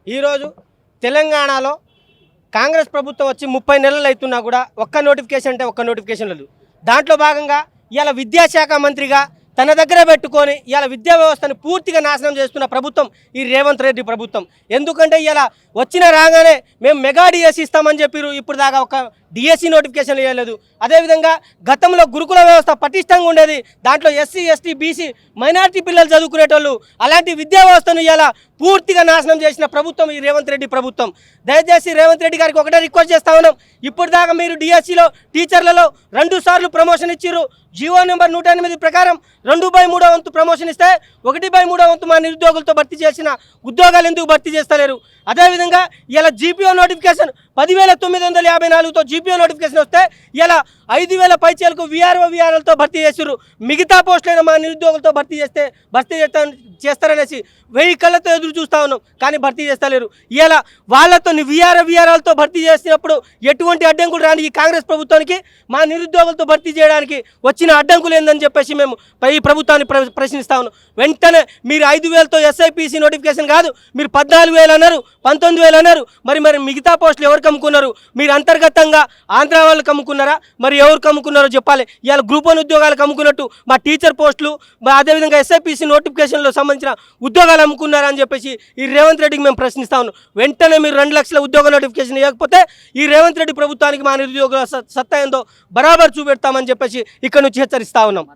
ఈరోజు తెలంగాణలో కాంగ్రెస్ ప్రభుత్వం వచ్చి 30 నెలలు అవుతున్నా కూడా ఒక్క నోటిఫికేషన్ అంటే ఒక్క నోటిఫికేషన్ లేదు. దాంట్లో భాగంగా ఇవాళ విద్యాశాఖ మంత్రిగా తన దగ్గర పెట్టుకొని ఇవాళ విద్యా వ్యవస్థను పూర్తిగా నాశనం చేస్తున్న ప్రభుత్వం ఈ రేవంత్ రెడ్డి ప్రభుత్వం. ఎందుకంటే ఇవాళ వచ్చిన రాగానే మేము మెగా డిఎస్సి ఇస్తామని చెప్పారు, ఇప్పుడు దాకా ఒక డిఎస్సి నోటిఫికేషన్ ఇవ్వలేదు. అదేవిధంగా గతంలో గురుకుల వ్యవస్థ పటిష్టంగా ఉండేది, దాంట్లో ఎస్సీ ఎస్టీ బీసీ మైనారిటీ పిల్లలు చదువుకునేటోళ్ళు, అలాంటి విద్యా వ్యవస్థను ఇవాళ పూర్తిగా నాశనం చేసిన ప్రభుత్వం ఈ రేవంత్ రెడ్డి ప్రభుత్వం. దయచేసి రేవంత్ రెడ్డి గారికి ఒకటే రిక్వెస్ట్ చేస్తా ఉన్నాం, ఇప్పుడు దాకా మీరు డిఎస్సిలో టీచర్లలో 2 సార్లు ప్రమోషన్ ఇచ్చారు. జీవో నెంబర్ 108 ప్రకారం 2/3 వంతు ప్రమోషన్ ఇస్తే 1/3 వంతు మా నిరుద్యోగులతో భర్తీ చేసిన ఉద్యోగాలు ఎందుకు భర్తీ చేస్తలేరు? అదేవిధంగా ఇలా జీపీఓ నోటిఫికేషన్ 10,954తో జీపీఓ నోటిఫికేషన్ వస్తే ఇలా 5,000 పైచీలకు విఆర్ఓలతో భర్తీ చేసారు. మిగతా పోస్టులైన మా నిరుద్యోగులతో భర్తీ చేస్తారనేసి 1000 కళ్ళతో ఎదురు చూస్తూ ఉన్నాం, కానీ భర్తీ చేస్తలేరు. ఇలా వాళ్ళతో విఆర్ఓలతో భర్తీ చేసినప్పుడు ఎటువంటి అడ్డంకులు రాని ఈ కాంగ్రెస్ ప్రభుత్వానికి మా నిరుద్యోగులతో భర్తీ చేయడానికి వచ్చిన అడ్డంకులు ఏందని చెప్పేసి మేము ఈ ప్రభుత్వాన్ని ప్రశ్నిస్తా ఉన్నాం. వెంటనే మీరు 5,000తో ఎస్ఐపిసి నోటిఫికేషన్ కాదు, మీరు 14,000 అన్నారు, 19,000 అన్నారు. మరి మిగతా పోస్టులు ఎవరు కమ్ముకున్నారు? మీరు అంతర్గతంగా ఆంధ్ర వాళ్ళు కమ్ముకున్నారా? మరి ఎవరు కమ్ముకున్నారో చెప్పాలి. ఇవాళ గ్రూప్ 1 ఉద్యోగాలు కమ్ముకున్నట్టు మా టీచర్ పోస్టులు, అదేవిధంగా ఎస్ఐపిసి నోటిఫికేషన్లో సంబంధించిన ఉద్యోగాలు అమ్ముకున్నారా అని చెప్పేసి ఈ రేవంత్ రెడ్డికి మేము ప్రశ్నిస్తా ఉన్నాం. వెంటనే మీరు 2 లక్షల ఉద్యోగ నోటిఫికేషన్ ఇవ్వకపోతే ఈ రేవంత్ రెడ్డి ప్రభుత్వానికి మా నిరుద్యోగుల సత్తా ఏందో బరాబర్ చూపెడతామని చెప్పేసి ఇక్కడ నుంచి హెచ్చరిస్తా ఉన్నాం.